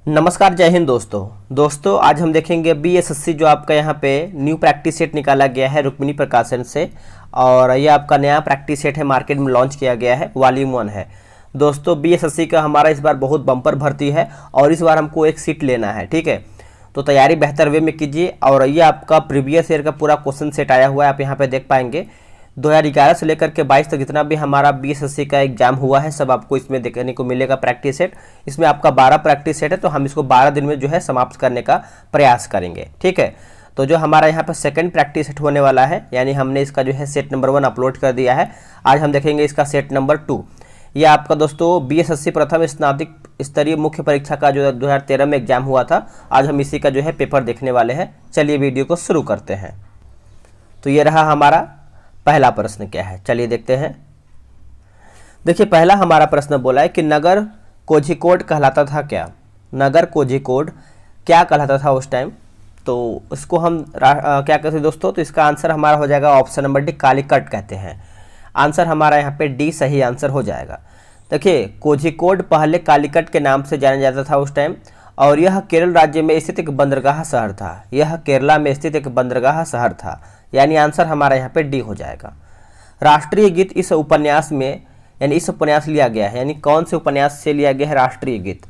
नमस्कार, जय हिंद दोस्तों आज हम देखेंगे बीएसएससी जो आपका यहाँ पे न्यू प्रैक्टिस सेट निकाला गया है रुक्मिणी प्रकाशन से। और ये आपका नया प्रैक्टिस सेट है, मार्केट में लॉन्च किया गया है, वॉल्यूम 1 है। दोस्तों बीएसएससी का हमारा इस बार बहुत बम्पर भर्ती है और इस बार हमको एक सीट लेना है, ठीक है। तो तैयारी बेहतर वे में कीजिए। और ये आपका प्रीवियस ईयर का पूरा क्वेश्चन सेट आया हुआ है, आप यहाँ पे देख पाएंगे 2011 से लेकर के 22 तक जितना भी हमारा बीएसएससी का एग्जाम हुआ है सब आपको इसमें देखने को मिलेगा प्रैक्टिस सेट। इसमें आपका 12 प्रैक्टिस सेट है, तो हम इसको 12 दिन में जो है समाप्त करने का प्रयास करेंगे, ठीक है। तो जो हमारा यहाँ पर सेकंड प्रैक्टिस सेट होने वाला है, यानी हमने इसका जो है सेट नंबर 1 अपलोड कर दिया है। आज हम देखेंगे इसका सेट नंबर 2। यह आपका दोस्तों बीएसएससी प्रथम स्नातक स्तरीय मुख्य परीक्षा का जो 2013 में एग्जाम हुआ था, आज हम इसी का जो है पेपर देखने वाले हैं। चलिए वीडियो को शुरू करते हैं। तो ये रहा हमारा पहला प्रश्न, क्या है चलिए देखते हैं। देखिए पहला हमारा प्रश्न बोला है कि नगर कोझिकोड कहलाता था क्या। नगर कोझिकोड क्या कहलाता था उस टाइम, तो इसको हम क्या कहते हैं दोस्तों। तो इसका आंसर हमारा हो जाएगा ऑप्शन नंबर डी, कालीकट कहते हैं। आंसर हमारा यहाँ पे डी सही आंसर हो जाएगा। देखिए कोझिकोड पहले कालीकट के नाम से जाना जाता था उस टाइम, और यह केरल राज्य में स्थित एक बंदरगाह शहर था। यह केरला में स्थित एक बंदरगाह शहर था, यानी आंसर हमारा यहाँ पे डी हो जाएगा। राष्ट्रीय गीत इस उपन्यास में, यानी इस उपन्यास लिया गया है, यानी कौन से उपन्यास से लिया गया है राष्ट्रीय गीत।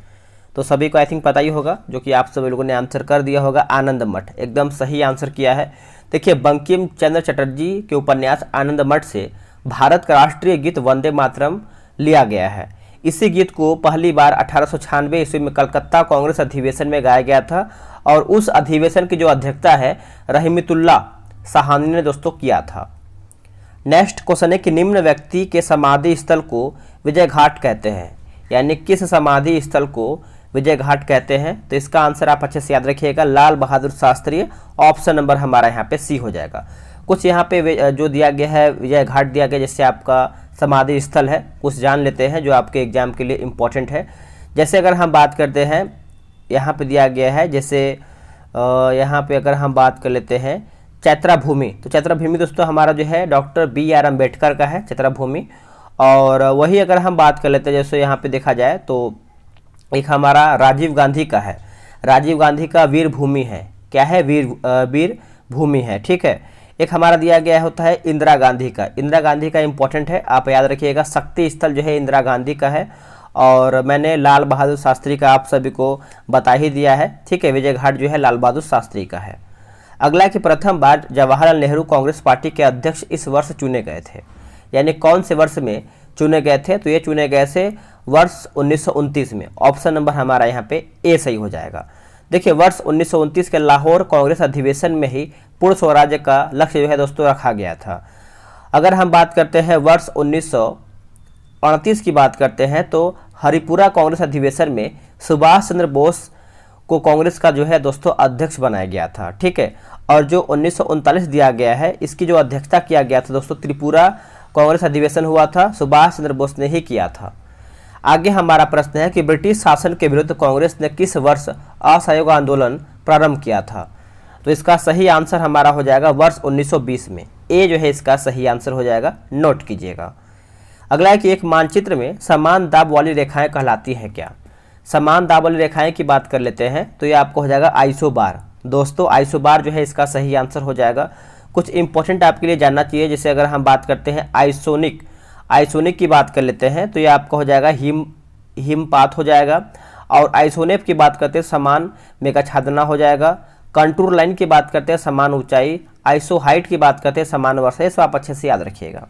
तो सभी को आई थिंक पता ही होगा, जो कि आप सभी लोगों ने आंसर कर दिया होगा, आनंद मठ, एकदम सही आंसर किया है। देखिए बंकिम चंद्र चटर्जी के उपन्यास आनंद मठ से भारत का राष्ट्रीय गीत वंदे मातरम लिया गया है। इसी गीत को पहली बार 1896 ईस्वी में कलकत्ता कांग्रेस अधिवेशन में गाया गया था, और उस अधिवेशन की जो अध्यक्षता है रहमतुल्लाह साहनी ने दोस्तों किया था। नेक्स्ट क्वेश्चन है कि निम्न व्यक्ति के समाधि स्थल को विजय घाट कहते हैं, यानी किस समाधि स्थल को विजय घाट कहते हैं। तो इसका आंसर आप अच्छे से याद रखिएगा, लाल बहादुर शास्त्री। ऑप्शन नंबर हमारा यहाँ पे सी हो जाएगा। कुछ यहाँ पे जो दिया गया है विजय घाट दिया गया, जैसे आपका समाधि स्थल है, कुछ जान लेते हैं जो आपके एग्जाम के लिए इम्पोर्टेंट है। जैसे अगर हम बात करते हैं, यहाँ पे दिया गया है, जैसे यहाँ पे अगर हम बात कर लेते हैं चैत्रा भूमि, तो चैत्रा भूमि दोस्तों हमारा जो है डॉक्टर BR अम्बेडकर का है चैत्रा भूमि। और वही अगर हम बात कर लेते हैं, जैसे यहाँ पे देखा जाए तो एक हमारा राजीव गांधी का है, राजीव गांधी का वीर भूमि है, क्या है वीर भूमि है, ठीक है। एक हमारा दिया गया होता है इंदिरा गांधी का, इंदिरा गांधी का इंपॉर्टेंट है, आप याद रखिएगा। शक्ति स्थल जो है इंदिरा गांधी का है, और मैंने लाल बहादुर शास्त्री का आप सभी को बता ही दिया है, ठीक है। विजय घाट जो है लाल बहादुर शास्त्री का है। अगला कि प्रथम बार जवाहरलाल नेहरू कांग्रेस पार्टी के अध्यक्ष इस वर्ष चुने गए थे, यानी कौन से वर्ष में चुने गए थे। तो ये चुने गए थे वर्ष 1929 में। ऑप्शन नंबर हमारा यहाँ पे ए सही हो जाएगा। देखिए वर्ष 1929 के लाहौर कांग्रेस अधिवेशन में ही पूर्ण स्वराज्य का लक्ष्य जो है दोस्तों रखा गया था। अगर हम बात करते हैं वर्ष 1938 की बात करते हैं, तो हरिपुरा कांग्रेस अधिवेशन में सुभाष चंद्र बोस को कांग्रेस का जो है दोस्तों अध्यक्ष बनाया गया था, ठीक है। और जो 1939 दिया गया है, इसकी जो अध्यक्षता किया गया था दोस्तों, त्रिपुरा कांग्रेस अधिवेशन हुआ था, सुभाष चंद्र बोस ने ही किया था। आगे हमारा प्रश्न है कि ब्रिटिश शासन के विरुद्ध कांग्रेस ने किस वर्ष असहयोग आंदोलन प्रारंभ किया था। तो इसका सही आंसर हमारा हो जाएगा वर्ष 1920 में। ए जो है इसका सही आंसर हो जाएगा, नोट कीजिएगा। अगला है कि एक मानचित्र में समान दाब वाली रेखाएं कहलाती हैं क्या। समान दाब वाली रेखाएं की बात कर लेते हैं, तो ये आपको हो जाएगा आइसोबार। दोस्तों आइसोबार जो है इसका सही आंसर हो जाएगा। कुछ इंपॉर्टेंट आपके लिए जानना चाहिए, जैसे अगर हम बात करते हैं आइसोनिक की बात कर लेते हैं, तो ये आपका हो जाएगा हिमपात हो जाएगा। और आइसोनेप की बात करते हैं समान मेघाच्छादना हो जाएगा। कंटूर लाइन की बात करते हैं समान ऊंचाई। आइसोहाइट की बात करते हैं समान वर्षा। इसको आप अच्छे से याद रखिएगा।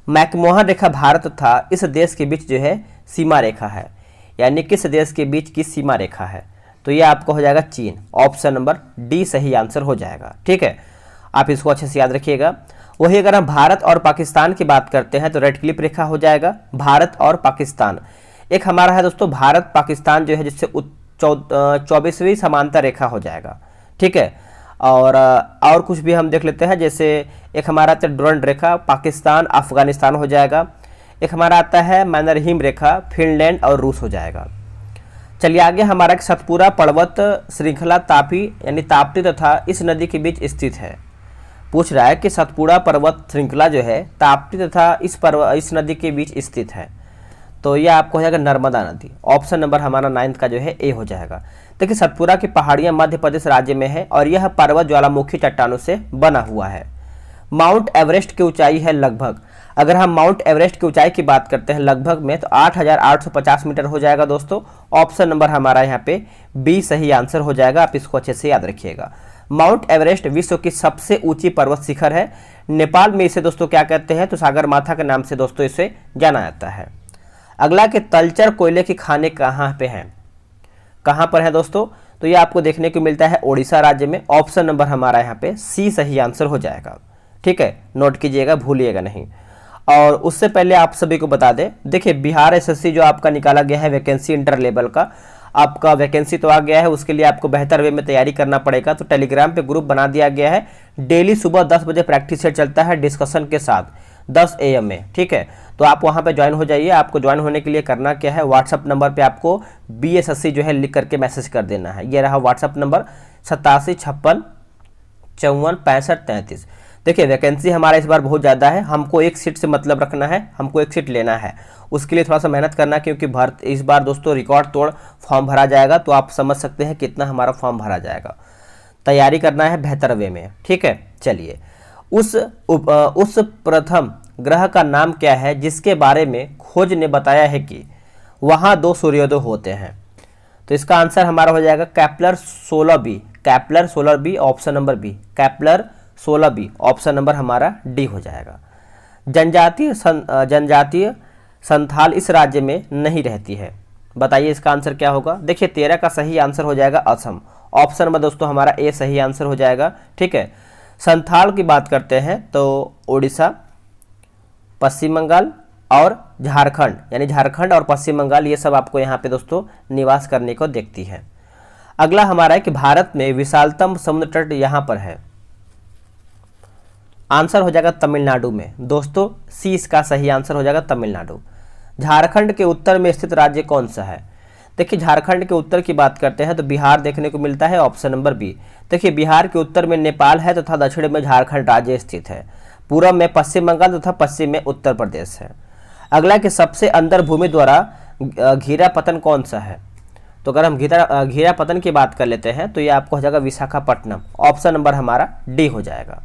मैकमोहन रेखा भारत तथा इस देश के बीच जो है सीमा रेखा है, यानी किस देश के बीच की सीमा रेखा है। तो ये आपको हो जाएगा चीन। ऑप्शन नंबर डी सही आंसर हो जाएगा, ठीक है। आप इसको अच्छे से याद रखिएगा। वही अगर हम भारत और पाकिस्तान की बात करते हैं, तो रेड क्लिप रेखा हो जाएगा भारत और पाकिस्तान। एक हमारा है दोस्तों भारत पाकिस्तान जो है, जिससे 24वीं समांतर रेखा हो जाएगा, ठीक है। और कुछ भी हम देख लेते हैं, जैसे एक हमारा आता है डुरंड रेखा, पाकिस्तान अफगानिस्तान हो जाएगा। एक हमारा आता है मैनरहिम रेखा, फिनलैंड और रूस हो जाएगा। चलिए आगे हमारा सतपुड़ा पर्वत श्रृंखला तापी यानी ताप्ती तथा इस नदी के बीच स्थित है। पूछ रहा है कि सतपुड़ा पर्वत श्रृंखला जो है ताप्ती तथा इस नदी के बीच स्थित है। तो यह आपको हो जाएगा नर्मदा नदी। ऑप्शन नंबर हमारा 9 का जो है ए हो जाएगा। देखिए सतपुरा की पहाड़ियाँ मध्य प्रदेश राज्य में है और यह पर्वत ज्वालामुखी चट्टानों से बना हुआ है। माउंट एवरेस्ट की ऊंचाई है लगभग, अगर हम माउंट एवरेस्ट की ऊंचाई की बात करते हैं लगभग में, तो 8,850 मीटर हो जाएगा दोस्तों। ऑप्शन नंबर हमारा यहाँ पे बी सही आंसर हो जाएगा, आप इसको अच्छे से याद रखिएगा। माउंट एवरेस्ट विश्व की सबसे ऊंची पर्वत शिखर है। नेपाल में इसे दोस्तों क्या कहते हैं, तो सागर माथा के नाम से दोस्तों इसे जाना जाता है। अगला कि तलचर कोयले की खाने कहाँ पे हैं, कहाँ पर है दोस्तों, तो ये आपको देखने को मिलता है ओडिशा राज्य में। ऑप्शन नंबर हमारा यहाँ पे सी सही आंसर हो जाएगा। ठीक है, नोट कीजिएगा, भूलिएगा नहीं। और उससे पहले आप सभी को बता दें, देखिए बिहार एसएससी जो आपका निकाला गया है वैकेंसी इंटर लेवल का, आपका वैकेंसी तो आ गया है, उसके लिए आपको बेहतर वे में तैयारी करना पड़ेगा। तो टेलीग्राम पे ग्रुप बना दिया गया है, डेली सुबह 10 बजे प्रैक्टिस सेट चलता है डिस्कशन के साथ 10 AM में। ठीक है, तो आप वहाँ पे ज्वाइन हो जाइए। आपको ज्वाइन होने के लिए करना क्या है, व्हाट्सअप नंबर पे आपको BSSC जो है लिख करके मैसेज कर देना है। ये रहा व्हाट्सअप नंबर 8756546533। देखिए वैकेंसी हमारा इस बार बहुत ज़्यादा है, हमको एक सीट से मतलब रखना है, हमको एक सीट लेना है, उसके लिए थोड़ा सा मेहनत करना, क्योंकि इस बार दोस्तों रिकॉर्ड तोड़ फॉर्म भरा जाएगा। तो आप समझ सकते हैं कितना हमारा फॉर्म भरा जाएगा। तैयारी करना है बेहतर वे में। ठीक है, चलिए उस प्रथम ग्रह का नाम क्या है जिसके बारे में खोज ने बताया है कि वहाँ 2 सूर्योदय होते हैं। तो इसका आंसर हमारा हो जाएगा Kepler 16b, Kepler 16b option number B, Kepler 16b option number हमारा डी हो जाएगा। जनजातीय संथाल इस राज्य में नहीं रहती है, बताइए इसका आंसर क्या होगा। देखिए 13 का सही आंसर हो जाएगा असम। ऑप्शन नंबर दोस्तों हमारा ए सही आंसर हो जाएगा। ठीक है, संथाल की बात करते हैं तो उड़ीसा, पश्चिम बंगाल और झारखंड, यानी झारखंड और पश्चिम बंगाल ये सब आपको यहाँ पे दोस्तों निवास करने को देखती है। अगला हमारा है कि भारत में विशालतम समुद्र तट यहाँ पर है, आंसर हो जाएगा तमिलनाडु में दोस्तों, सी इसका सही आंसर हो जाएगा तमिलनाडु। झारखंड के उत्तर में स्थित राज्य कौन सा है, देखिए झारखंड के उत्तर की बात करते हैं तो बिहार देखने को मिलता है, ऑप्शन नंबर बी। देखिए बिहार के उत्तर में नेपाल है तथा दक्षिण में झारखंड राज्य स्थित है, पूर्व में पश्चिम बंगाल तथा पश्चिम में उत्तर प्रदेश है। अगला कि सबसे अंदर भूमि द्वारा घिरा पतन कौन सा है, तो अगर हम घिरा पतन की बात कर लेते हैं तो ये आपको हो जाएगा विशाखापट्टनम। ऑप्शन नंबर हमारा डी हो जाएगा।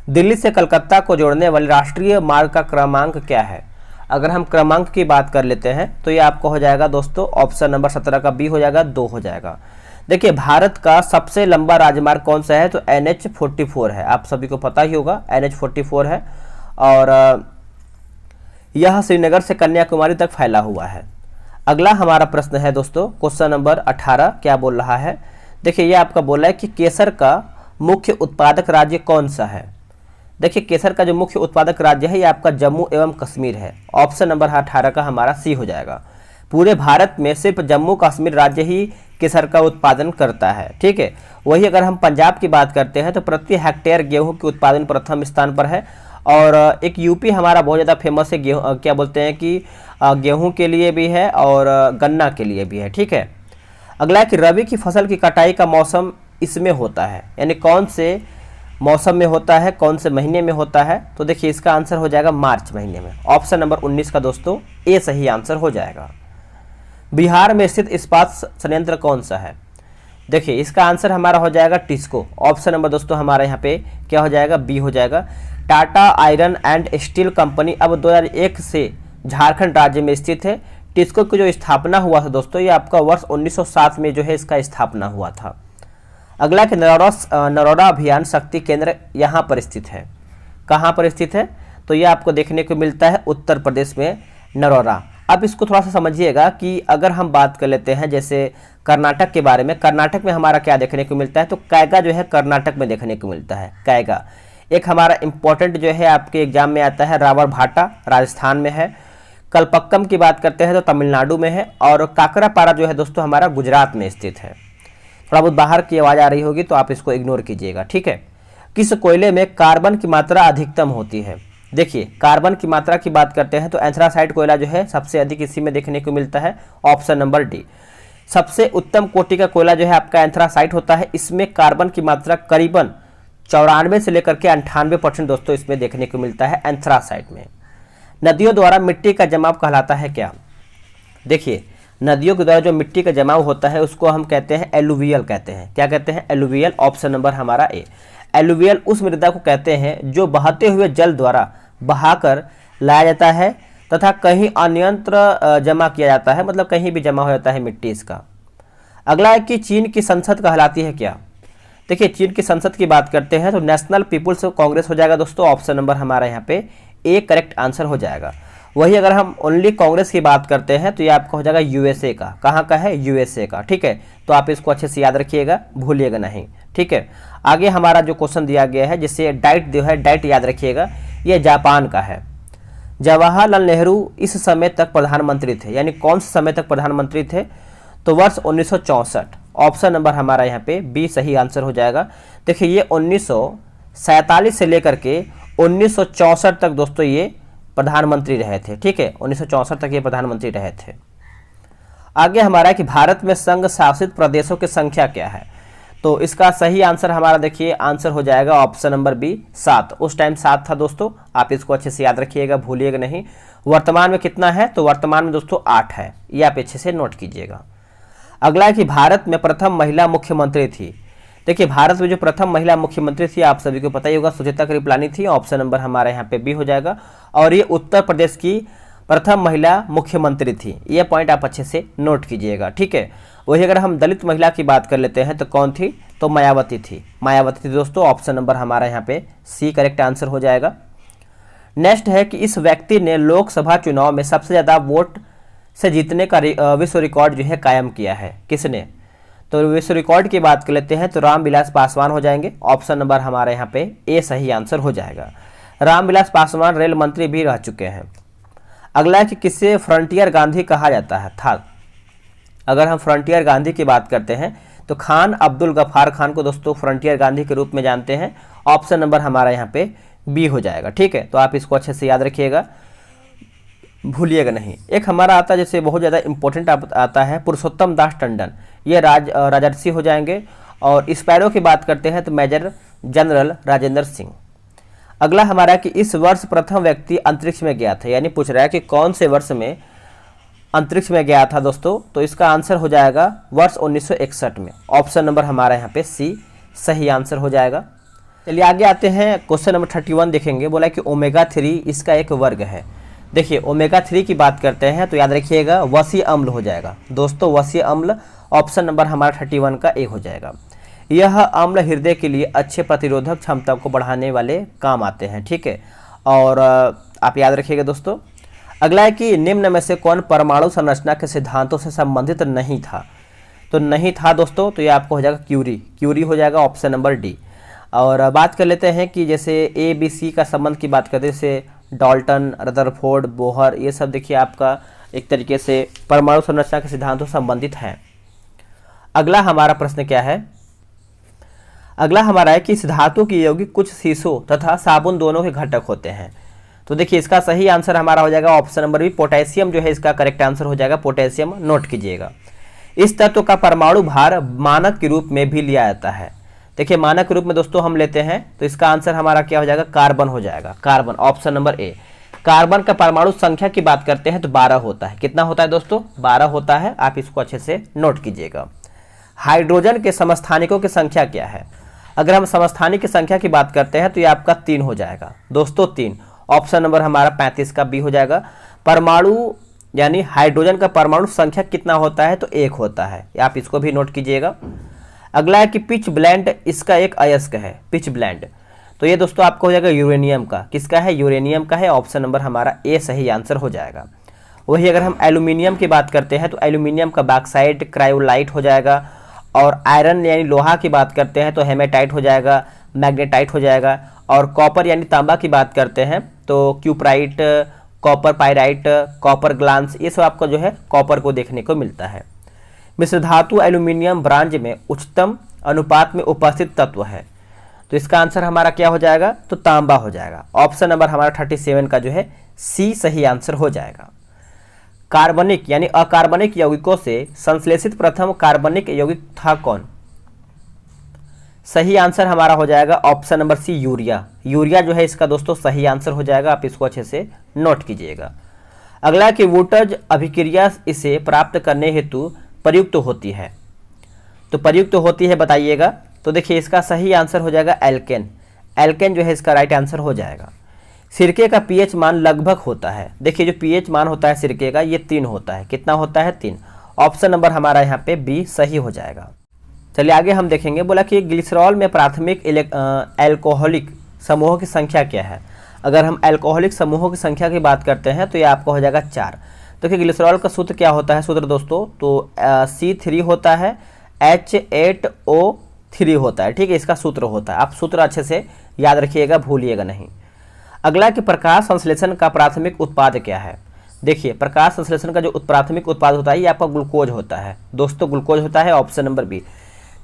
दिल्ली से कलकत्ता को जोड़ने वाले राष्ट्रीय मार्ग का क्रमांक क्या है, अगर हम क्रमांक की बात कर लेते हैं तो ये आपको हो जाएगा दोस्तों ऑप्शन नंबर 17 का बी हो जाएगा, 2 हो जाएगा। देखिए भारत का सबसे लंबा राजमार्ग कौन सा है, तो NH44 है, आप सभी को पता ही होगा NH44 है और यह श्रीनगर से कन्याकुमारी तक फैला हुआ है। अगला हमारा प्रश्न है दोस्तों क्वेश्चन नंबर 18, क्या बोल रहा है, देखिए ये आपका बोला है कि केसर का मुख्य उत्पादक राज्य कौन सा है। देखिए केसर का जो मुख्य उत्पादक राज्य है ये आपका जम्मू एवं कश्मीर है। ऑप्शन नंबर 18 का हमारा सी हो जाएगा। पूरे भारत में सिर्फ जम्मू कश्मीर राज्य ही केसर का उत्पादन करता है। ठीक है, वही अगर हम पंजाब की बात करते हैं तो प्रति हेक्टेयर गेहूं के उत्पादन प्रथम स्थान पर है और एक यूपी हमारा बहुत ज़्यादा फेमस है गेहूँ, क्या बोलते हैं कि गेहूँ के लिए भी है और गन्ना के लिए भी है। ठीक है, अगला है कि रबी की फसल की कटाई का मौसम इसमें होता है, यानी कौन से मौसम में होता है, कौन से महीने में होता है, तो देखिए इसका आंसर हो जाएगा मार्च महीने में। ऑप्शन नंबर 19 का दोस्तों ए सही आंसर हो जाएगा। बिहार में स्थित इस्पात संयंत्र कौन सा है, देखिए इसका आंसर हमारा हो जाएगा टिस्को। ऑप्शन नंबर दोस्तों हमारा यहाँ पे क्या हो जाएगा, बी हो जाएगा। Tata iron and steel company अब 2001 से झारखंड राज्य में स्थित है। टिस्को की जो स्थापना हुआ था दोस्तों ये आपका वर्ष 1907 में जो है इसका स्थापना हुआ था। अगला कि नरोरा अभियान शक्ति केंद्र यहाँ पर स्थित है, कहाँ पर स्थित है, तो ये आपको देखने को मिलता है उत्तर प्रदेश में नरोरा। अब इसको थोड़ा सा समझिएगा कि अगर हम बात कर लेते हैं जैसे कर्नाटक के बारे में, कर्नाटक में हमारा क्या देखने को मिलता है, तो कैगा जो है कर्नाटक में देखने को मिलता है। कैगा एक हमारा इंपॉर्टेंट जो है आपके एग्जाम में आता है, रावरभाटा राजस्थान में है। कलपक्कम की बात करते हैं तो तमिलनाडु में है और काकरापारा जो है दोस्तों हमारा गुजरात में स्थित है। थोड़ा बहुत बाहर की आवाज़ आ रही होगी तो आप इसको इग्नोर कीजिएगा। ठीक है, किस कोयले में कार्बन की मात्रा अधिकतम होती है, देखिए कार्बन की मात्रा की बात करते हैं तो एंथ्रासाइट कोयला जो है सबसे अधिक इसी में देखने को मिलता है। Option number D. सबसे उत्तम कोटि का कोयला जो है आपका एंथ्रासाइट होता है, इसमें कार्बन की मात्रा करीबन 94 से लेकर के 98% दोस्तों इसमें देखने को मिलता है एंथ्रासाइट में। नदियों द्वारा मिट्टी का जमाव कहलाता है क्या, देखिए, नदियों के द्वारा जो मिट्टी का जमाव होता है उसको हम कहते हैं एलुवियल कहते हैं। क्या कहते हैं? एलुवियल। ऑप्शन नंबर हमारा ए। एलुवियल उस मृदा को कहते हैं जो बहते हुए जल द्वारा बहाकर लाया जाता है तथा कहीं अन्यत्र जमा किया जाता है, मतलब कहीं भी जमा हो जाता है मिट्टी इसका। अगला है कि चीन की संसद कहलाती है क्या? देखिए, चीन की संसद की बात करते हैं तो नेशनल पीपुल्स कांग्रेस हो जाएगा दोस्तों। ऑप्शन नंबर हमारा यहाँ पे ए करेक्ट आंसर हो जाएगा। वही अगर हम ओनली कांग्रेस की बात करते हैं तो ये आपका हो जाएगा यूएसए का। कहाँ का है? यूएसए का। ठीक है, तो आप इसको अच्छे से याद रखिएगा, भूलिएगा नहीं। ठीक है, आगे हमारा जो क्वेश्चन दिया गया है जिससे डाइट जो है, डाइट याद रखिएगा, ये जापान का है। जवाहरलाल नेहरू इस समय तक प्रधानमंत्री थे, यानी कौन से समय तक प्रधानमंत्री थे? तो वर्ष 1964। ऑप्शन नंबर हमारा यहाँ पे बी सही आंसर हो जाएगा। देखिए, ये 1947 से लेकर के 1964 तक दोस्तों ये प्रधानमंत्री रहे थे। ठीक है, 1964 तक ये प्रधानमंत्री रहे थे। आगे हमारा है कि भारत में संघ शासित प्रदेशों की संख्या क्या है? तो इसका सही आंसर हमारा देखिए आंसर हो जाएगा ऑप्शन नंबर बी 7। उस टाइम 7 था दोस्तों, आप इसको अच्छे से याद रखिएगा, भूलिएगा नहीं। वर्तमान में कितना है? तो वर्तमान में दोस्तों 8 है, ये आप अच्छे से नोट कीजिएगा। अगला है कि भारत में प्रथम महिला मुख्यमंत्री थी। देखिए, भारत में जो प्रथम महिला मुख्यमंत्री थी आप सभी को पता ही होगा, सुचेता कृपलानी थी। ऑप्शन नंबर हमारा यहाँ पे बी हो जाएगा। और ये उत्तर प्रदेश की प्रथम महिला मुख्यमंत्री थी, ये पॉइंट आप अच्छे से नोट कीजिएगा। ठीक है, वही अगर हम दलित महिला की बात कर लेते हैं तो कौन थी? तो मायावती थी। मायावती थी दोस्तों। ऑप्शन नंबर हमारा यहाँ पे सी करेक्ट आंसर हो जाएगा। नेक्स्ट है कि इस व्यक्ति ने लोकसभा चुनाव में सबसे ज़्यादा वोट से जीतने का विश्व रिकॉर्ड जो है कायम किया है। किसने? तो विश्व रिकॉर्ड की बात कर लेते हैं तो रामविलास पासवान हो जाएंगे। ऑप्शन नंबर हमारे यहाँ पे ए सही आंसर हो जाएगा। रामविलास पासवान रेल मंत्री भी रह चुके हैं। अगला है कि किसे फ्रंटियर गांधी कहा जाता है था? अगर हम फ्रंटियर गांधी की बात करते हैं तो खान अब्दुल गफ्फार खान को दोस्तों फ्रंटियर गांधी के रूप में जानते हैं। ऑप्शन नंबर हमारा यहाँ पे बी हो जाएगा। ठीक है, तो आप इसको अच्छे से याद रखिएगा, भूलिएगा नहीं। एक हमारा आता है जैसे बहुत ज़्यादा इंपॉर्टेंट आता है पुरुषोत्तम दास टंडन, ये राजर्षि हो जाएंगे। और स्पैरो की बात करते हैं तो मेजर जनरल राजेंद्र सिंह। अगला हमारा कि इस वर्ष प्रथम व्यक्ति अंतरिक्ष में गया था, यानी पूछ रहा है कि कौन से वर्ष में अंतरिक्ष में गया था दोस्तों? तो इसका आंसर हो जाएगा वर्ष 1961 में। ऑप्शन नंबर हमारा यहाँ पे सी सही आंसर हो जाएगा। चलिए आगे आते हैं, क्वेश्चन नंबर 31 देखेंगे। बोला कि ओमेगा 3 इसका एक वर्ग है। देखिए, ओमेगा 3 की बात करते हैं तो याद रखिएगा वसीय अम्ल हो जाएगा दोस्तों, वसीय अम्ल। ऑप्शन नंबर हमारा 31 का ए हो जाएगा। यह अम्ल हृदय के लिए अच्छे प्रतिरोधक क्षमता को बढ़ाने वाले काम आते हैं। ठीक है, और आप याद रखिएगा दोस्तों। अगला है कि निम्न में से कौन परमाणु संरचना के सिद्धांतों से संबंधित नहीं था? तो नहीं था दोस्तों, तो ये आपको हो जाएगा क्यूरी। क्यूरी हो जाएगा ऑप्शन नंबर डी। और बात कर लेते हैं कि जैसे ए बी सी का संबंध की बात करते हैं, जैसे डाल्टन, रदरफोर्ड, बोहर, ये सब देखिए आपका एक तरीके से परमाणु संरचना के सिद्धांतों से संबंधित हैं। अगला हमारा प्रश्न क्या है? अगला हमारा है कि इस धातु की यौगिक कुछ शीशों तथा साबुन दोनों के घटक होते हैं। तो देखिए, इसका सही आंसर हमारा हो जाएगा ऑप्शन नंबर बी, पोटेशियम जो है इसका करेक्ट आंसर हो जाएगा। पोटेशियम नोट कीजिएगा। इस तत्व का परमाणु भार मानक के रूप में भी लिया जाता है। देखिए, मानक के रूप में दोस्तों हम लेते हैं तो इसका आंसर हमारा क्या हो जाएगा? कार्बन हो जाएगा। कार्बन, ऑप्शन नंबर ए। कार्बन का परमाणु संख्या की बात करते हैं तो 12 होता है। कितना होता है दोस्तों? 12 होता है। आप इसको अच्छे से नोट कीजिएगा। हाइड्रोजन के समस्थानिकों की संख्या क्या है? अगर हम समस्थानिक की संख्या की बात करते हैं तो ये आपका 3 हो जाएगा दोस्तों, 3। ऑप्शन नंबर हमारा 35 का बी हो जाएगा। परमाणु यानी हाइड्रोजन का परमाणु संख्या कितना होता है? तो 1 होता है, आप इसको भी नोट कीजिएगा। अगला है कि पिच ब्लेंड इसका एक अयस्क है। पिच ब्लेंड, तो ये दोस्तों आपको हो जाएगा यूरेनियम का। किसका है? यूरेनियम का है। ऑप्शन नंबर हमारा ए सही आंसर हो जाएगा। वही अगर हम एल्यूमिनियम की बात करते हैं तो एल्यूमिनियम का बॉक्साइट क्रायोलाइट हो जाएगा। और आयरन यानी लोहा की बात करते हैं तो हेमेटाइट हो जाएगा, मैग्नेटाइट हो जाएगा। और कॉपर यानी तांबा की बात करते हैं तो cuprite, copper pyrite, copper glance, ये सब आपको जो है कॉपर को देखने को मिलता है। मिश्र धातु एल्यूमिनियम ब्रांज में उच्चतम अनुपात में उपस्थित तत्व है, तो इसका आंसर हमारा क्या हो जाएगा? तो तांबा हो जाएगा। ऑप्शन नंबर हमारा 37 का जो है सी सही आंसर हो जाएगा। कार्बनिक यानी अकार्बनिक यौगिकों से संश्लेषित प्रथम कार्बनिक यौगिक था कौन? सही आंसर हमारा हो जाएगा option number C, urea. Urea जो है इसका दोस्तों सही आंसर हो जाएगा। आप इसको अच्छे से नोट कीजिएगा। अगला कि वोल्टेज अभिक्रिया इसे प्राप्त करने हेतु प्रयुक्त होती है। तो प्रयुक्त होती है बताइएगा। तो देखिए इसका सही आंसर हो जाएगा एल्केन। एल्केन जो है इसका राइट आंसर हो जाएगा। सिरके का पीएच मान लगभग होता है। देखिए जो पीएच मान होता है सिरके का ये 3 होता है। कितना होता है? 3। ऑप्शन नंबर हमारा यहाँ पे बी सही हो जाएगा। चलिए आगे हम देखेंगे। बोला कि ग्लिसरॉल में प्राथमिक एल्कोहलिक समूहों की संख्या क्या है। अगर हम एल्कोहलिक समूहों की संख्या की बात करते हैं तो ये आपका हो जाएगा 4। देखिए ग्लिसरॉल का सूत्र क्या होता है सूत्र दोस्तों, तो C3 होता है, H8O3 होता है। ठीक है, इसका सूत्र होता है। आप सूत्र अच्छे से याद रखिएगा, भूलिएगा नहीं। अगला कि प्रकाश संश्लेषण का प्राथमिक उत्पाद क्या है। देखिए प्रकाश संश्लेषण का जो प्राथमिक उत्पाद होता है ये आपका ग्लूकोज होता है दोस्तों, ग्लूकोज होता है। Option number B.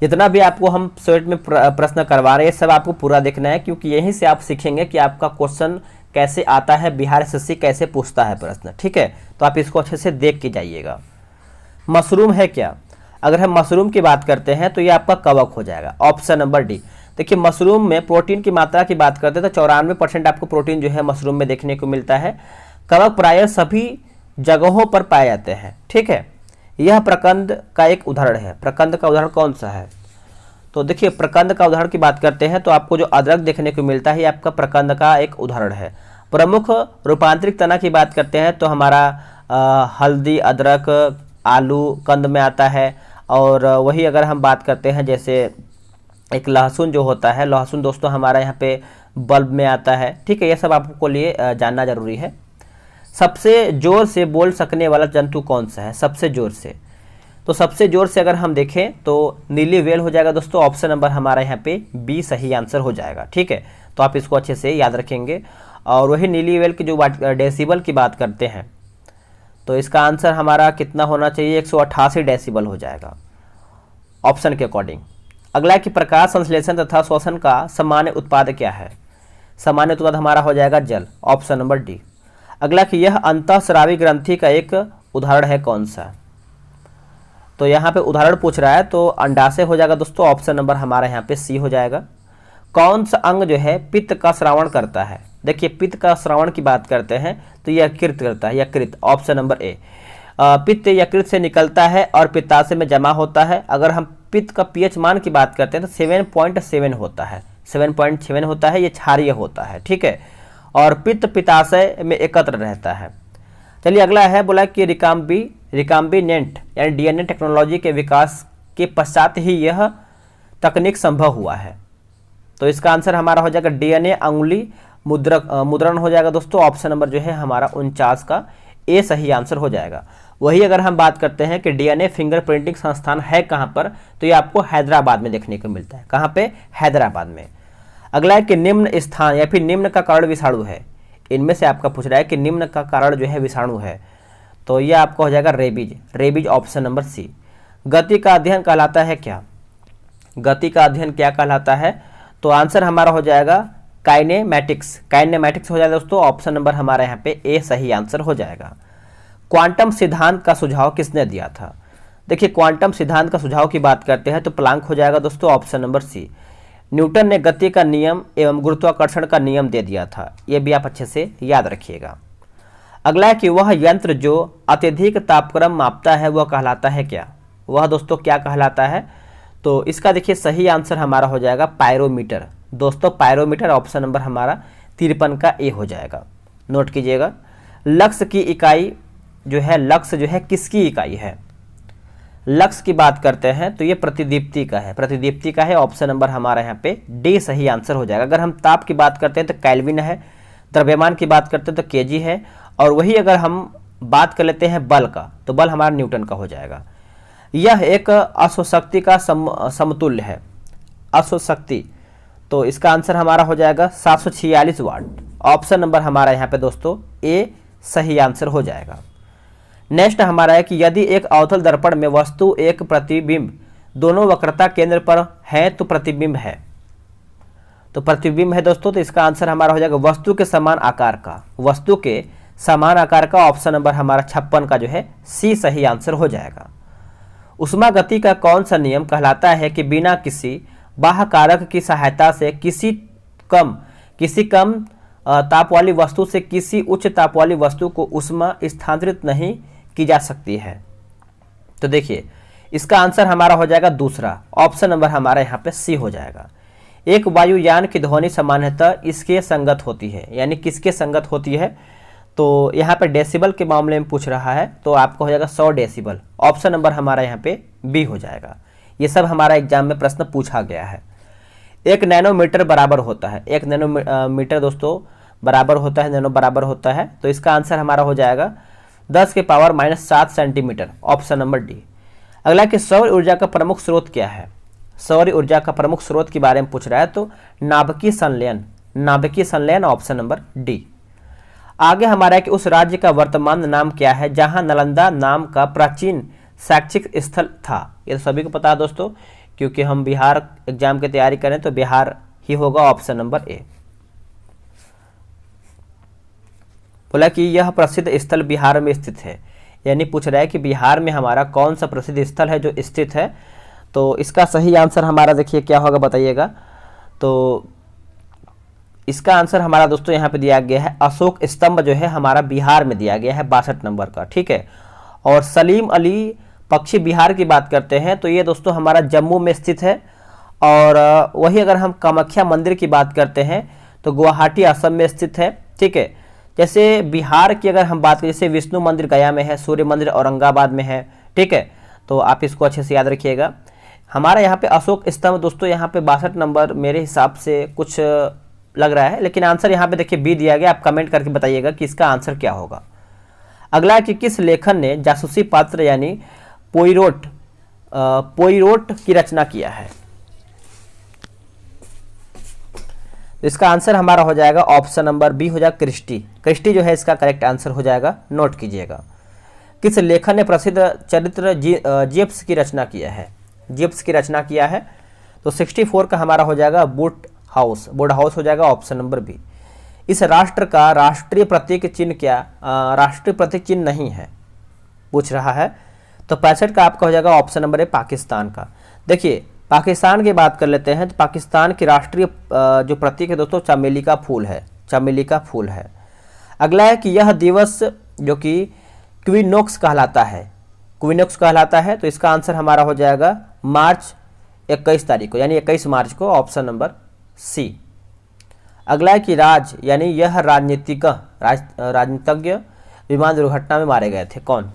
जितना भी आपको हम सेट में प्रश्न करवा रहे हैं सब आपको पूरा देखना है, क्योंकि यहीं से आप सीखेंगे कि आपका क्वेश्चन कैसे आता है, बिहार एसएससी कैसे पूछता है प्रश्न। ठीक है, तो आप इसको अच्छे से देख के जाइएगा। मशरूम है क्या। अगर हम मशरूम की बात करते हैं तो ये आपका कवक हो जाएगा। Option number D. देखिए मशरूम में प्रोटीन की मात्रा की बात करते हैं तो 94% आपको प्रोटीन जो है मशरूम में देखने को मिलता है। कवक प्रायः सभी जगहों पर पाए जाते हैं। ठीक है, यह प्रकंद का एक उदाहरण है। प्रकंद का उदाहरण कौन सा है? तो देखिए प्रकंद का उदाहरण की बात करते हैं तो आपको जो अदरक देखने को मिलता है ये आपका प्रकंद का एक उदाहरण है। प्रमुख रूपांतरित तना की बात करते हैं तो हमारा हल्दी, अदरक, आलू कंद में आता है। और वही अगर हम बात करते हैं जैसे एक लहसुन जो होता है, लहसुन दोस्तों हमारा यहाँ पे बल्ब में आता है। ठीक है, यह सब आपको लिए जानना जरूरी है। सबसे जोर से बोल सकने वाला जंतु कौन सा है? सबसे जोर से, तो सबसे जोर से अगर हम देखें तो नीली व्हेल हो जाएगा दोस्तों। ऑप्शन नंबर हमारा यहाँ पे बी सही आंसर हो जाएगा। ठीक है, तो आप इसको अच्छे से याद रखेंगे। और वही नीली व्हेल की जो डेसिबल की बात करते हैं तो इसका आंसर हमारा कितना होना चाहिए? 188 डेसिबल हो जाएगा ऑप्शन के अकॉर्डिंग। अगला कि प्रकाश संश्लेषण तथा श्वसन का सामान्य उत्पाद क्या है? सामान्य उत्पाद हमारा हो जाएगा जल। Option number D. अगला कि यह अंतःस्रावी ग्रंथि का एक उदाहरण है कौन सा? तो यहाँ पे उदाहरण पूछ रहा है तो अंडाशय हो जाएगा दोस्तों। ऑप्शन नंबर हमारा यहाँ पे सी हो जाएगा। कौन सा अंग जो है पित्त का श्रावण करता है? देखिए पित्त का श्रावण की बात करते हैं तो यह यकृत करता है, यकृत। ऑप्शन नंबर ए। पित्त यकृत से निकलता है और पित्ताशय में जमा होता है। अगर हम पित्त का पीएच मान की बात करते हैं तो 7.7 होता है, 7.7 होता है, ये क्षारीय होता है। ठीक है, और पित्त पित्ताशय में एकत्र रहता है। चलिए अगला है, बोला कि रिकाम्बिनेंट यानी डीएनए टेक्नोलॉजी के विकास के पश्चात ही यह तकनीक संभव हुआ है। तो इसका आंसर हमारा हो जाएगा डीएनए अंगुली मुद्रण हो जाएगा दोस्तों। ऑप्शन नंबर जो है हमारा 49 का ए सही आंसर हो जाएगा। वही अगर हम बात करते हैं कि डीएनए फिंगरप्रिंटिंग संस्थान है कहाँ पर, तो ये आपको हैदराबाद में देखने को मिलता है। कहाँ पे? हैदराबाद में। अगला है कि निम्न स्थान या फिर निम्न का कारण विषाणु है। इनमें से आपका पूछ रहा है कि निम्न का कारण जो है विषाणु है, तो ये आपका हो जाएगा rabies. Rabies option number C. गति का अध्ययन कहलाता है क्या? गति का अध्ययन क्या कहलाता है? तो आंसर हमारा हो जाएगा काइनेमैटिक्स। काइनेमैटिक्स हो जाएगा दोस्तों। ऑप्शन नंबर हमारा यहाँ पे ए सही आंसर हो जाएगा। क्वांटम सिद्धांत का सुझाव किसने दिया था? देखिए क्वांटम सिद्धांत का सुझाव की बात करते हैं तो प्लांक हो जाएगा दोस्तों। ऑप्शन नंबर सी। न्यूटन ने गति का नियम एवं गुरुत्वाकर्षण का नियम दे दिया था। ये भी आप अच्छे से याद रखिएगा। अगला है कि वह यंत्र जो अत्यधिक तापक्रम मापता है वह कहलाता है क्या? वह दोस्तों क्या कहलाता है? तो इसका देखिए सही आंसर हमारा हो जाएगा पायरोमीटर दोस्तों। पायरोमीटर ऑप्शन नंबर हमारा 53 का ए हो जाएगा। नोट कीजिएगा। लक्स की इकाई जो है, लक्स जो है किसकी इकाई है? लक्स की बात करते हैं तो ये प्रतिदीप्ति का है, प्रतिदीप्ति का है। ऑप्शन नंबर हमारा यहाँ पे डी सही आंसर हो जाएगा। अगर हम ताप की बात करते हैं तो केल्विन है, द्रव्यमान की बात करते हैं तो केजी है, और वही अगर हम बात कर लेते हैं बल का तो बल हमारा न्यूटन का हो जाएगा। यह एक अश्वशक्ति का समतुल्य है। अश्वशक्ति, तो इसका आंसर हमारा हो जाएगा 746 वाट। ऑप्शन नंबर हमारा यहाँ पे दोस्तों ए सही आंसर हो जाएगा। नेक्स्ट हमारा है कि यदि एक अवतल दर्पण में वस्तु एक प्रतिबिंब दोनों वक्रता केंद्र पर है तो प्रतिबिंब है। तो प्रतिबिंब है दोस्तों, तो इसका आंसर हमारा हो जाएगा वस्तु के समान आकार का। वस्तु के समान आकार का ऑप्शन नंबर हमारा 56 का जो है सी सही आंसर हो जाएगा। उष्मा गति का कौन सा नियम कहलाता है कि बिना किसी बाह्य कारक की सहायता से किसी कम ताप वाली वस्तु से किसी उच्च ताप वाली वस्तु को ऊष्मा स्थानांतरित नहीं की जा सकती है। तो देखिए इसका आंसर हमारा हो जाएगा दूसरा, ऑप्शन नंबर हमारा यहाँ पे सी हो जाएगा। एक वायुयान की ध्वनि सामान्यतः इसके संगत होती है, यानी किसके संगत होती है, तो यहाँ पे डेसिबल के मामले में पूछ रहा है, तो आपको हो जाएगा 100 डेसिबल। ऑप्शन नंबर हमारा यहाँ पे बी हो जाएगा। ये सब हमारा एग्जाम में प्रश्न पूछा गया है। 1 नैनोमीटर बराबर होता है, 1 नैनोमीटर दोस्तों बराबर होता है, नैनो बराबर होता है, तो इसका आंसर हमारा हो जाएगा 10⁻⁷ सेंटीमीटर, ऑप्शन नंबर डी। अगला कि सौर ऊर्जा का प्रमुख स्रोत क्या है। सौर ऊर्जा का प्रमुख स्रोत के बारे में पूछ रहा है, तो नाभिकीय संलयन, नाभिकीय संलयन, ऑप्शन नंबर डी। आगे हमारा है कि उस राज्य का वर्तमान नाम क्या है जहां नालंदा नाम का प्राचीन शैक्षिक स्थल था। ये तो सभी को पता है दोस्तों, क्योंकि हम बिहार एग्जाम की तैयारी करें तो बिहार ही होगा, ऑप्शन नंबर ए। बोला कि यह प्रसिद्ध स्थल बिहार में स्थित है, यानी पूछ रहा है कि बिहार में हमारा कौन सा प्रसिद्ध स्थल है जो स्थित है। तो इसका सही आंसर हमारा देखिए क्या होगा, बताइएगा। तो इसका आंसर हमारा दोस्तों यहाँ पे दिया गया है अशोक स्तंभ, जो है हमारा बिहार में दिया गया है 62 नंबर का, ठीक है। और सलीम अली पक्षी बिहार की बात करते हैं तो ये दोस्तों हमारा जम्मू में स्थित है। और वही अगर हम कामाख्या मंदिर की बात करते हैं तो गुवाहाटी असम में स्थित है, ठीक है। जैसे बिहार की अगर हम बात करें, जैसे विष्णु मंदिर गया में है, सूर्य मंदिर औरंगाबाद में है, ठीक है। तो आप इसको अच्छे से याद रखिएगा। हमारा यहाँ पे अशोक स्तंभ दोस्तों यहाँ पे 62 नंबर मेरे हिसाब से कुछ लग रहा है, लेकिन आंसर यहाँ पे देखिए बी दिया गया। आप कमेंट करके बताइएगा कि इसका आंसर क्या होगा। अगला है कि किस लेखन ने जासूसी पात्र यानी पोइरोट की रचना किया है। इसका आंसर हमारा हो जाएगा ऑप्शन नंबर बी हो जाएगा क्रिस्टी। क्रिस्टी जो है इसका करेक्ट आंसर हो जाएगा, नोट कीजिएगा। किस लेखन ने प्रसिद्ध चरित्र जेप्स की रचना किया है। जेप्स की रचना किया है, तो 64 का हमारा हो जाएगा वुड हाउस हो जाएगा, ऑप्शन नंबर बी। इस राष्ट्र का राष्ट्रीय प्रतीक चिन्ह क्या, राष्ट्रीय प्रतीक चिन्ह नहीं है, पूछ रहा है। तो 65 का आपका हो जाएगा ऑप्शन नंबर ए पाकिस्तान का। देखिए पाकिस्तान की बात कर लेते हैं, तो पाकिस्तान की राष्ट्रीय जो प्रतीक है दोस्तों चमेली का फूल है, चमेली का फूल है। अगला है कि यह दिवस जो कि क्विनोक्स कहलाता है, क्विनोक्स कहलाता है, तो इसका आंसर हमारा हो जाएगा मार्च 21 तारीख को, यानी 21 मार्च को, ऑप्शन नंबर सी। अगला है कि राज यानी यह राजनीतिज्ञ विमान दुर्घटना में मारे गए थे, कौन।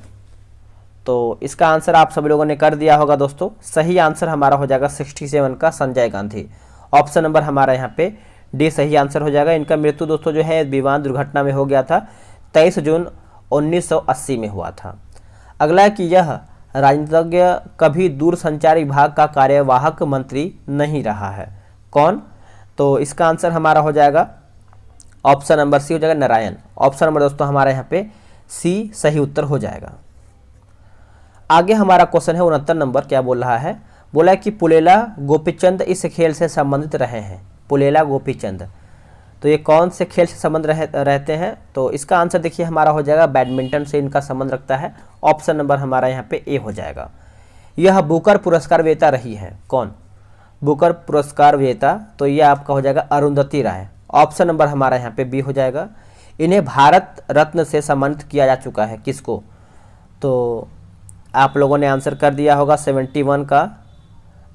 तो इसका आंसर आप सभी लोगों ने कर दिया होगा दोस्तों। सही आंसर हमारा हो जाएगा 67 का संजय गांधी, ऑप्शन नंबर हमारा यहाँ पे डी सही आंसर हो जाएगा। इनका मृत्यु दोस्तों जो है विमान दुर्घटना में हो गया था, 23 जून 1980 में हुआ था। अगला है कि यह राजनीतिज्ञ कभी दूरसंचार विभाग का कार्यवाहक मंत्री नहीं रहा है, कौन। तो इसका आंसर हमारा हो जाएगा ऑप्शन नंबर सी हो जाएगा नारायण। ऑप्शन नंबर दोस्तों हमारा यहाँ पे सी सही उत्तर हो जाएगा। आगे हमारा क्वेश्चन है 69 नंबर, क्या बोल रहा है, बोला है कि पुलेला गोपीचंद इस खेल से संबंधित रहे हैं। पुलेला गोपीचंद, तो ये कौन से खेल से संबंध रहते हैं। तो इसका आंसर देखिए हमारा हो जाएगा बैडमिंटन से इनका संबंध रखता है, ऑप्शन नंबर हमारा यहाँ पे ए हो जाएगा। यह बुकर पुरस्कार विजेता रही है, कौन। बुकर पुरस्कार विजेता, तो ये आपका हो जाएगा अरुंधति राय, ऑप्शन नंबर हमारा यहाँ पे बी हो जाएगा। इन्हें भारत रत्न से सम्मानित किया जा चुका है, किसको। तो आप लोगों ने आंसर कर दिया होगा, 71 का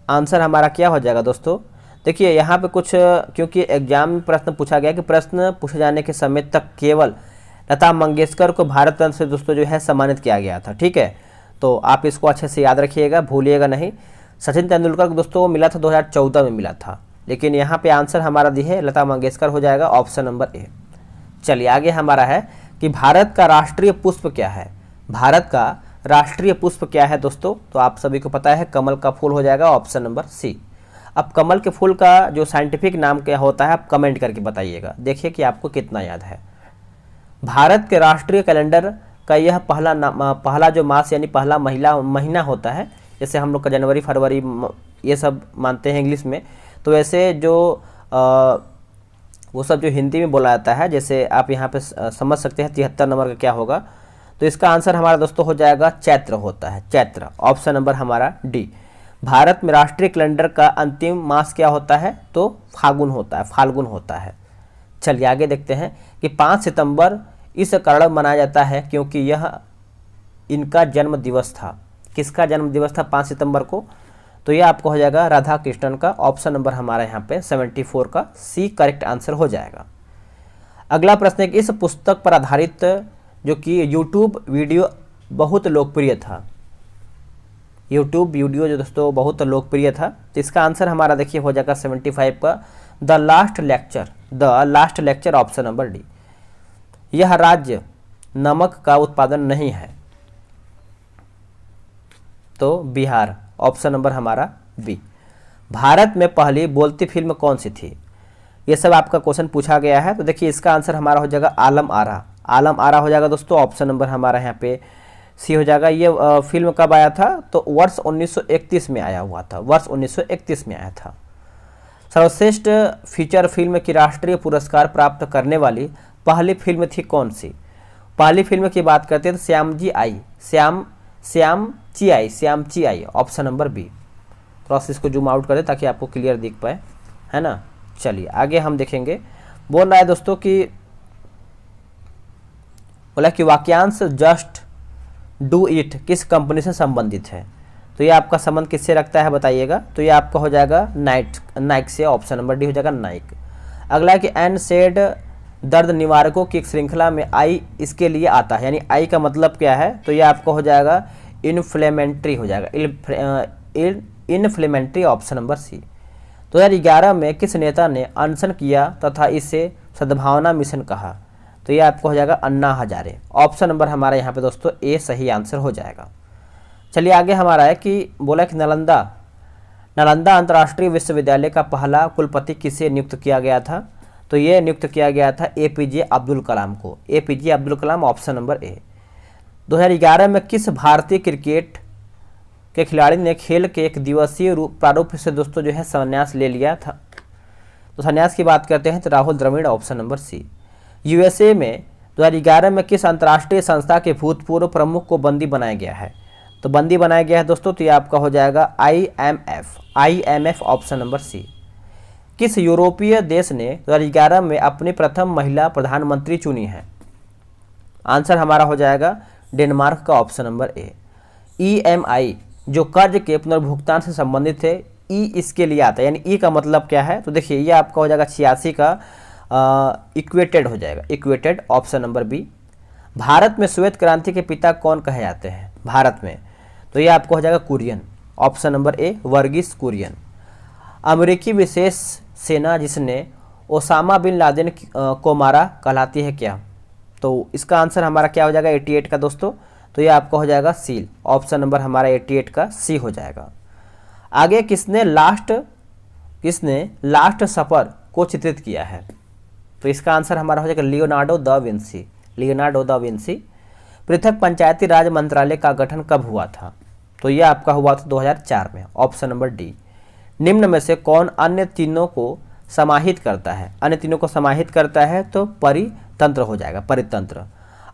आंसर हमारा क्या हो जाएगा दोस्तों। देखिए यहाँ पे कुछ, क्योंकि एग्जाम में प्रश्न पूछा गया कि प्रश्न पूछे जाने के समय तक केवल लता मंगेशकर को भारत रत्न से दोस्तों जो है सम्मानित किया गया था, ठीक है। तो आप इसको अच्छे से याद रखिएगा, भूलिएगा नहीं। सचिन तेंदुलकर को दोस्तों मिला था 2014 में मिला था, लेकिन यहाँ पे आंसर हमारा दी है लता मंगेशकर हो जाएगा, ऑप्शन नंबर ए। चलिए आगे हमारा है कि भारत का राष्ट्रीय पुष्प क्या है। भारत का राष्ट्रीय पुष्प क्या है दोस्तों, तो आप सभी को पता है कमल का फूल हो जाएगा, ऑप्शन नंबर सी। अब कमल के फूल का जो साइंटिफिक नाम क्या होता है आप कमेंट करके बताइएगा, देखिए कि आपको कितना याद है। भारत के राष्ट्रीय कैलेंडर का यह पहला जो मास यानी पहला महीना होता है, जैसे हम लोग का जनवरी फरवरी ये सब मानते हैं इंग्लिश में, तो वैसे जो वो सब जो हिंदी में बोला जाता है, जैसे आप यहाँ पे समझ सकते हैं 73 नंबर का क्या होगा। तो इसका आंसर हमारा दोस्तों हो जाएगा चैत्र होता है, चैत्र, ऑप्शन नंबर हमारा डी। भारत में राष्ट्रीय कैलेंडर का अंतिम मास क्या होता है, तो फाल्गुन होता है, फाल्गुन होता है। चलिए आगे देखते हैं कि 5 सितंबर इस कारण मनाया जाता है क्योंकि यह इनका जन्म दिवस था। किसका जन्म दिवस था 5 सितंबर को? तो यह आपको हो जाएगा राधा कृष्णन का। ऑप्शन नंबर हमारा यहाँ पे 74 का सी करेक्ट आंसर हो जाएगा। अगला प्रश्न है कि इस पुस्तक पर आधारित जो कि यूट्यूब वीडियो बहुत लोकप्रिय था। यूट्यूब वीडियो जो दोस्तों बहुत लोकप्रिय था, तो इसका आंसर हमारा देखिए हो जाएगा 75 का the last lecture. The last lecture option number D. यह राज्य नमक का उत्पादन नहीं है, तो बिहार। ऑप्शन नंबर हमारा बी। भारत में पहली बोलती फिल्म कौन सी थी? ये सब आपका क्वेश्चन पूछा गया है, तो देखिए इसका आंसर हमारा हो जाएगा आलम आरा। आलम आरा हो जाएगा दोस्तों। ऑप्शन नंबर हमारा यहाँ पे सी हो जाएगा। ये फिल्म कब आया था? तो वर्ष 1931 में आया हुआ था। वर्ष 1931 में आया था। सर्वश्रेष्ठ फीचर फिल्म की राष्ट्रीय पुरस्कार प्राप्त करने वाली पहली फिल्म थी कौन सी? पहली फिल्म की बात करते हैं तो श्याम ची आई। Option number B. थोड़ा सा इसको जूम आउट कर दे ताकि आपको क्लियर दिख पाए, है ना। चलिए आगे हम देखेंगे। बोल रहा है दोस्तों कि बोला कि वाक्यांश जस्ट डू इट किस कंपनी से संबंधित है? तो ये आपका संबंध किससे रखता है बताइएगा? तो ये आपका हो जाएगा नाइक से। ऑप्शन नंबर डी हो जाएगा नाइक। अगला है कि एन सेड दर्द निवारकों की एक श्रृंखला में आई इसके लिए आता है, यानी आई का मतलब क्या है? तो ये आपका हो जाएगा इन्फ्लेमेंट्री हो जाएगा। इन्फ्लेमेंट्री। ऑप्शन नंबर सी। 2011 में किस नेता ने अनशन किया तथा इसे सद्भावना मिशन कहा? तो ये आपको हो जाएगा अन्ना हजारे। ऑप्शन नंबर हमारा यहाँ पे दोस्तों ए सही आंसर हो जाएगा। चलिए आगे हमारा है कि बोला कि नालंदा अंतर्राष्ट्रीय विश्वविद्यालय का पहला कुलपति किसे नियुक्त किया गया था? तो ये नियुक्त किया गया था एपीजे अब्दुल कलाम को। APJ Abdul Kalam. Option number ए। 2011 में किस भारतीय क्रिकेट के खिलाड़ी ने खेल के एक दिवसीय प्रारूप से दोस्तों जो है संन्यास ले लिया था? तो संन्यास की बात करते हैं तो Rahul Dravid. Option number C. USA में 2011 में किस अंतर्राष्ट्रीय संस्था के भूतपूर्व प्रमुख को बंदी बनाया गया है? तो बंदी बनाया गया है दोस्तों, तो ये आपका हो जाएगा IMF। ऑप्शन नंबर सी। किस यूरोपीय देश ने 2011 में अपनी प्रथम महिला प्रधानमंत्री चुनी है? आंसर हमारा हो जाएगा डेनमार्क का। ऑप्शन नंबर ए। EMI जो कर्ज के पुनर्भुगतान से संबंधित है, ई इसके लिए आता है, यानी ई का मतलब क्या है? तो देखिए ये आपका हो जाएगा 86 का इक्वेटेड हो जाएगा। इक्वेटेड। Option number B. भारत में श्वेत क्रांति के पिता कौन कहे जाते हैं भारत में? तो ये आपको हो जाएगा Kurien. Option number A Verghese Kurien. अमेरिकी विशेष सेना जिसने ओसामा बिन लादेन को मारा कहलाती है क्या? तो इसका आंसर हमारा क्या हो जाएगा 88 का दोस्तों। तो ये आपका हो जाएगा सील। ऑप्शन नंबर हमारा 88 का सी हो जाएगा। आगे किसने लास्ट सफर को चित्रित किया है? तो इसका आंसर हमारा हो जाएगा लियोनार्डो दा विंसी। पृथक पंचायती राज मंत्रालय का गठन कब हुआ था? तो यह आपका हुआ था 2004 में। Option number D. निम्न में से कौन अन्य तीनों को समाहित करता है? अन्य तीनों को समाहित करता है तो परितंत्र हो जाएगा। परितंत्र।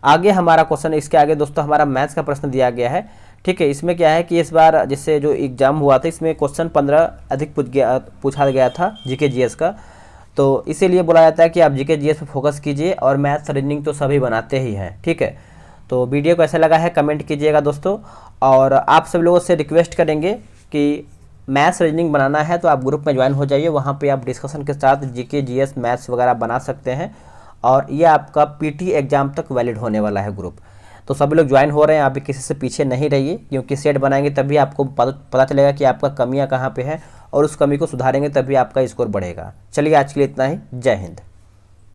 आगे हमारा क्वेश्चन, इसके आगे दोस्तों हमारा मैथ्स का प्रश्न दिया गया है। ठीक है, इसमें क्या है कि इस बार जिससे जो एग्जाम हुआ था इसमें क्वेश्चन 15 अधिक पूछा गया था जीके जीएस का, तो इसीलिए बोला जाता है कि आप जीके जीएस पे फोकस कीजिए और मैथ्स रीजनिंग तो सभी बनाते ही हैं। ठीक है, तो वीडियो को ऐसा लगा है कमेंट कीजिएगा दोस्तों, और आप सब लोगों से रिक्वेस्ट करेंगे कि मैथ्स रीजनिंग बनाना है तो आप ग्रुप में ज्वाइन हो जाइए। वहाँ पे आप डिस्कशन के साथ जीके जीएस मैथ्स वगैरह बना सकते हैं, और ये आपका पीटी एग्जाम तक वैलिड होने वाला है ग्रुप। तो सभी लोग ज्वाइन हो रहे हैं, आप भी किसी से पीछे नहीं रहिए, क्योंकि सेट बनाएंगे तभी आपको पता चलेगा कि आपका कमियां कहाँ पे है, और उस कमी को सुधारेंगे तभी आपका स्कोर बढ़ेगा। चलिए आज के लिए इतना ही। जय हिंद।